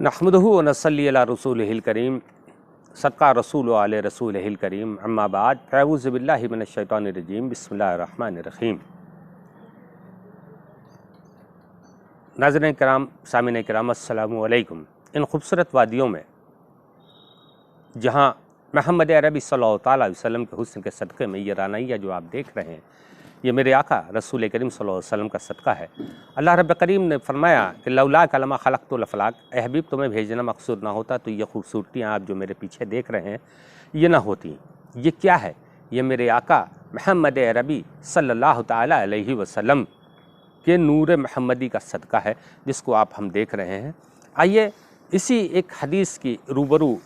नहमदुहु व नसल्ली अला रसूलिहिल करीम सदका रसूल आले रसूलिहिल करीम अम्मा बाद फ़अऊज़ु बिल्लाहि मिनश शैतानिर रजीम बिस्मिल्लाहिर रहमानिर रहीम। नाज़रीन किराम, सामिन किराम, अस्सलामु अलैकुम। इन खूबसूरत वादियों में जहाँ मोहम्मद अरबी सल्लल्लाहु अलैहि वसल्लम के हुस्न के सदक़े में ये रानैया जो आप देख रहे हैं, ये मेरे आका रसूल करीम सल्लल्लाहु अलैहि वसल्लम का सदका है। अल्लाह रब्ब करीम ने फरमाया कि लौला कलमा खलक़तुल अफ़लाक, ए हबीब तुम्हें भेजना मकसूद ना होता तो ये खूबसूरतियाँ आप जो मेरे पीछे देख रहे हैं ये ना होती। ये क्या है? ये मेरे आका मोहम्मद अरबी सल्लल्लाहु तआला अलैहि वसल्लम के नूर मोहम्मदी का सदका है जिसको आप हम देख रहे हैं। आइए इसी एक हदीस की रूबरू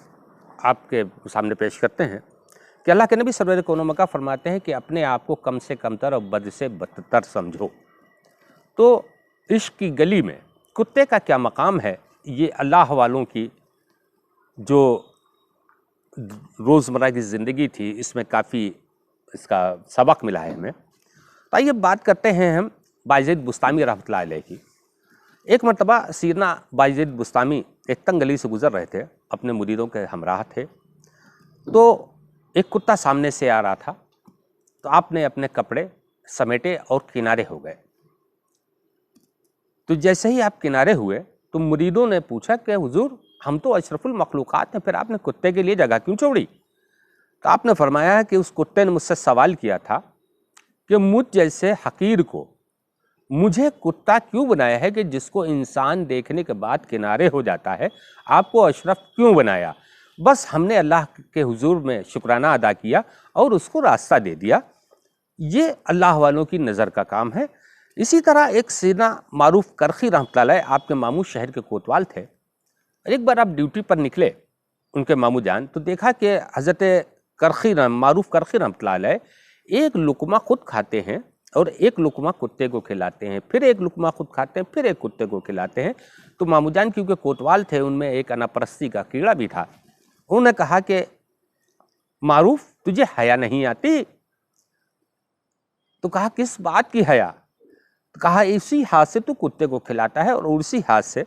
आपके सामने पेश करते हैं कि अल्लाह के नबी सल्लल्लाहु अलैहि वसल्लम फरमाते हैं कि अपने आप को कम से कमतर और बद से बदतर समझो। तो इश्क की गली में कुत्ते का क्या मकाम है, ये अल्लाह वालों की जो रोज़मर्रा की ज़िंदगी थी इसमें काफ़ी इसका सबक मिला है हमें। तो आइए बात करते हैं हम बायज़ीद बुस्तामी रहमतुल्लाह अलैह की। एक मरतबा सीरना बायज़ीद बुस्तामी एक तंग गली से गुज़र रहे थे, अपने मुरीदों के हमराह थे। तो एक कुत्ता सामने से आ रहा था, तो आपने अपने कपड़े समेटे और किनारे हो गए। तो जैसे ही आप किनारे हुए तो मुरीदों ने पूछा कि हुजूर हम तो अशरफुल मखलूक़ात हैं, फिर आपने कुत्ते के लिए जगह क्यों छोड़ी? तो आपने फरमाया कि उस कुत्ते ने मुझसे सवाल किया था कि मुझ जैसे हकीर को मुझे कुत्ता क्यों बनाया है कि जिसको इंसान देखने के बाद किनारे हो जाता है, आपको अशरफ क्यों बनाया? बस हमने अल्लाह के हुजूर में शुक्राना अदा किया और उसको रास्ता दे दिया। ये अल्लाह वालों की नज़र का काम है। इसी तरह एक सीना मारूफ करखी रहमतुल्लाह अलैह आपके मामू शहर के कोतवाल थे। एक बार आप ड्यूटी पर निकले उनके मामू जान, तो देखा कि हज़रत करखी मारूफ करखी रहमतुल्लाह अलैह एक लुकमा खुद खाते हैं और एक लुकमा कुत्ते को खिलाते हैं, फिर एक लुकमा खुद खाते हैं, फिर एक कुत्ते को खिलाते हैं। तो मामू जान क्योंकि कोतवाल थे, उनमें एक अनापरस्ती का कीड़ा भी था। उन्होंने कहा कि मारूफ तुझे हया नहीं आती? तो कहा किस बात की हया? तो कहा इसी हाथ से तू कुत्ते को खिलाता है और उसी हाथ से।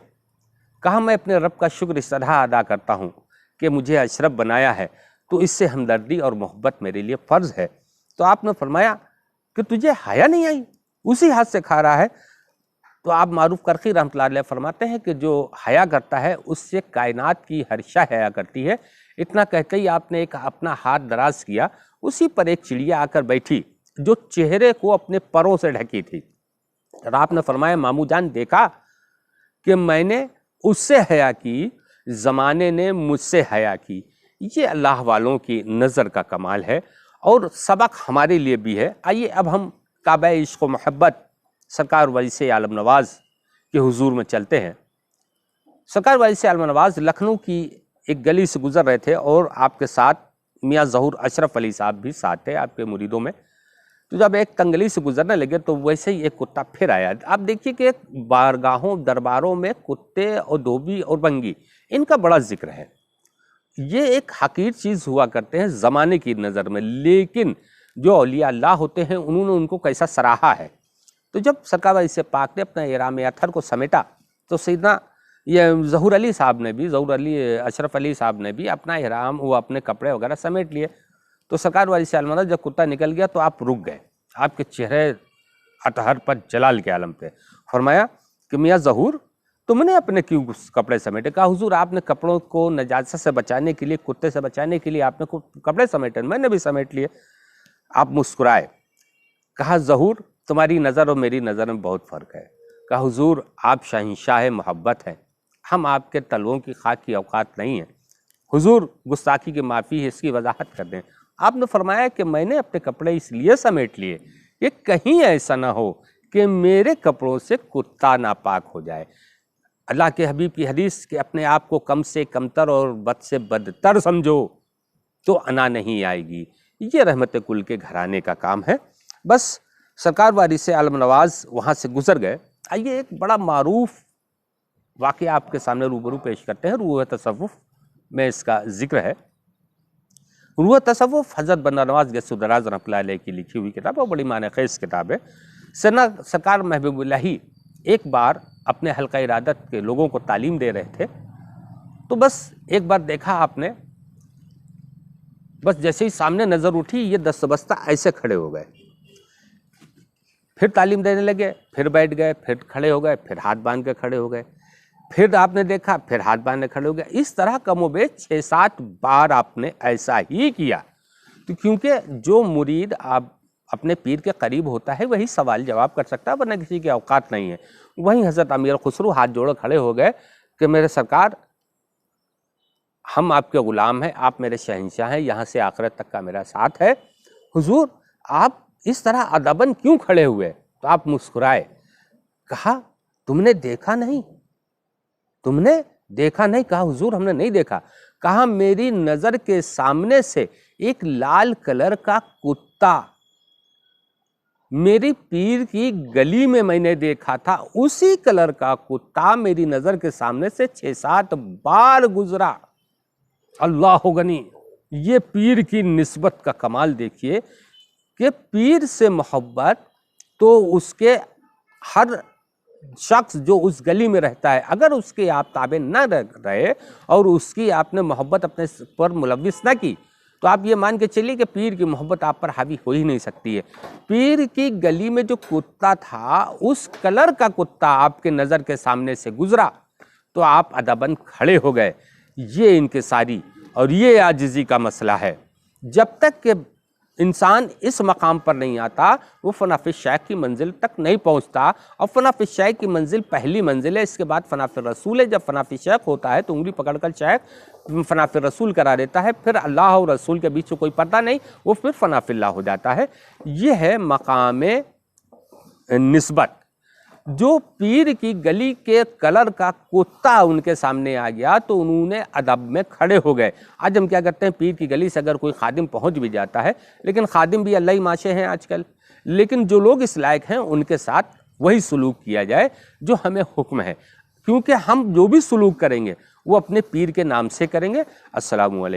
कहा मैं अपने रब का शुक्र इस तरह अदा करता हूँ कि मुझे अशरफ बनाया है, तो इससे हमदर्दी और मोहब्बत मेरे लिए फ़र्ज़ है। तो आपने फरमाया कि तुझे हया नहीं आई, उसी हाथ से खा रहा है। तो आप मारूफ करखी रहमतुल्लाह अलैह फरमाते हैं कि जो हया करता है उससे कायनात की हर शय हया करती है। इतना कहते ही आपने एक अपना हाथ दराज किया, उसी पर एक चिड़िया आकर बैठी जो चेहरे को अपने परों से ढकी थी। और आपने फरमाया मामू जान देखा कि मैंने उससे हया की, ज़माने ने मुझसे हया की। ये अल्लाह वालों की नज़र का कमाल है और सबक हमारे लिए भी है। आइए अब हम काबा इश्क़ व मोहब्बत सरकार वरिस आलम नवाज़ के हुजूर में चलते हैं। सरकार वरिस आलम नवाज़ लखनऊ की एक गली से गुज़र रहे थे और आपके साथ मियाँ ज़हूर अशरफ अली साहब भी साथ थे आपके मुरीदों में। तो जब एक तंगली से गुजरने लगे तो वैसे ही एक कुत्ता फिर आया। आप देखिए कि बारगाहों दरबारों में कुत्ते और धोबी और बंगी इनका बड़ा जिक्र है। ये एक हकीर चीज़ हुआ करते हैं ज़माने की नज़र में, लेकिन जो औलिया अल्लाह होते हैं उन्होंने उनको कैसा सराहा है। तो जब सरकार वरिस पाक ने अपना इराम अथर को समेटा तो सीधना ये ज़हूर अली साहब ने भी, ज़हूर अली अशरफ अली साहब ने भी अपना इहराम वो अपने कपड़े वगैरह समेट लिए। तो सरकार वरिस आलम नवाज़ जब कुत्ता निकल गया तो आप रुक गए, आपके चेहरे अतहर पर जलाल के आलम थे। फरमाया कि मियाँ ज़हूर तुमने अपने क्यों कपड़े समेटे? कहा हुजूर आपने कपड़ों को नजासत से बचाने के लिए, कुत्ते से बचाने के लिए आपने कपड़े समेटे, मैंने भी समेट लिए। आप मुस्कुराए। कहा ज़हूर तुम्हारी नज़र और मेरी नज़र में बहुत फ़र्क है। कहा हुजूर आप शहंशाह मोहब्बत हैं, हम आपके तलवों की खाक की औकात नहीं है। हुजूर गुस्ताखी की माफ़ी है, इसकी वजाहत कर दें। आपने फरमाया कि मैंने अपने कपड़े इसलिए समेट लिए कि कहीं ऐसा ना हो कि मेरे कपड़ों से कुत्ता नापाक हो जाए। अल्लाह के हबीब की हदीस कि अपने आप को कम से कमतर और बद से बदतर समझो तो अना नहीं आएगी। ये रहमत कुल के घराने का काम है। बस सरकार वरिस आलम नवाज़ वहाँ से गुजर गए। आइए एक बड़ा मारूफ वाक़या आपके सामने रूबरू पेश करते हैं। रूह तसव्वुफ़ में इसका जिक्र है। रूह तसव्वुफ़ हज़रत बंदा नवाज़ गैसुद्दराज़ रहमतुल्लाह अलैह की लिखी हुई किताब है, बड़ी माने ख़ेज़ किताब है। सरकार महबूबुल्लाही एक बार अपने हल्का इरादत के लोगों को तालीम दे रहे थे تو بس ایک بار دیکھا آپ نے، بس جیسے ہی سامنے نظر اٹھی یہ دست بستہ ایسے کھڑے ہو گئے، پھر تعلیم دینے لگے، پھر بیٹھ گئے، پھر کھڑے ہو گئے، پھر ہاتھ باندھ کے کھڑے ہو گئے، پھر آپ نے دیکھا، پھر ہاتھ باندھ کے کھڑے ہو گئے۔ اس طرح کم و بیش 6-7 بار آپ نے ایسا ہی کیا۔ تو کیونکہ جو مرید آپ اپنے پیر کے قریب ہوتا ہے وہی سوال جواب کر سکتا ہے، ورنہ کسی کے اوقات نہیں ہے۔ وہیں حضرت امیر خسرو ہاتھ جوڑے کھڑے ہو گئے کہ میرے سرکار، ہم آپ کے غلام ہیں، آپ میرے شہنشاہ ہیں، یہاں سے آخرت تک کا میرا ساتھ ہے۔ حضور آپ اس طرح ادباً کیوں کھڑے ہوئے؟ تو آپ مسکرائے، کہا تم نے دیکھا نہیں؟ تم نے دیکھا نہیں؟ کہا حضور ہم نے نہیں دیکھا۔ کہا میری نظر کے سامنے سے ایک لال کلر کا کتا میری پیر کی گلی میں نے دیکھا تھا، اسی کلر کا کتا میری نظر کے سامنے سے 6-7 بار گزرا۔ اللہ غنی! یہ پیر کی نسبت کا کمال دیکھیے کہ پیر سے محبت تو اس کے ہر شخص جو اس گلی میں رہتا ہے، اگر اس کے آپ تابع نہ رہے اور اس کی آپ نے محبت اپنے پر ملوث نہ کی تو آپ یہ مان کے چلیے کہ پیر کی محبت آپ پر حاوی ہو ہی نہیں سکتی ہے۔ پیر کی گلی میں جو کتا تھا اس کلر کا کتا آپ کے نظر کے سامنے سے گزرا تو آپ ادباً کھڑے ہو گئے۔ یہ انکساری اور یہ عاجزی کا مسئلہ ہے۔ جب تک کہ انسان اس مقام پر نہیں آتا وہ فنا فی الشیخ کی منزل تک نہیں پہنچتا، اور فنا فی الشیخ کی منزل پہلی منزل ہے، اس کے بعد فنا فی الرسول ہے۔ جب فنا فی الشیخ ہوتا ہے تو انگلی پکڑ کر شیخ فنا فی الرسول کرا دیتا ہے، پھر اللہ اور رسول کے بیچ میں کوئی پردہ نہیں، وہ پھر فنا فی اللہ ہو جاتا ہے۔ یہ ہے مقام نسبت۔ جو پیر کی گلی کے کلر کا کتا ان کے سامنے آ گیا تو انہوں نے ادب میں کھڑے ہو گئے۔ آج ہم کیا کرتے ہیں، پیر کی گلی سے اگر کوئی خادم پہنچ بھی جاتا ہے، لیکن خادم بھی اللہ ہی ماشے ہیں آج کل، لیکن جو لوگ اس لائق ہیں ان کے ساتھ وہی سلوک کیا جائے جو ہمیں حکم ہے، کیونکہ ہم جو بھی سلوک کریں گے وہ اپنے پیر کے نام سے کریں گے۔ السلام علیکم۔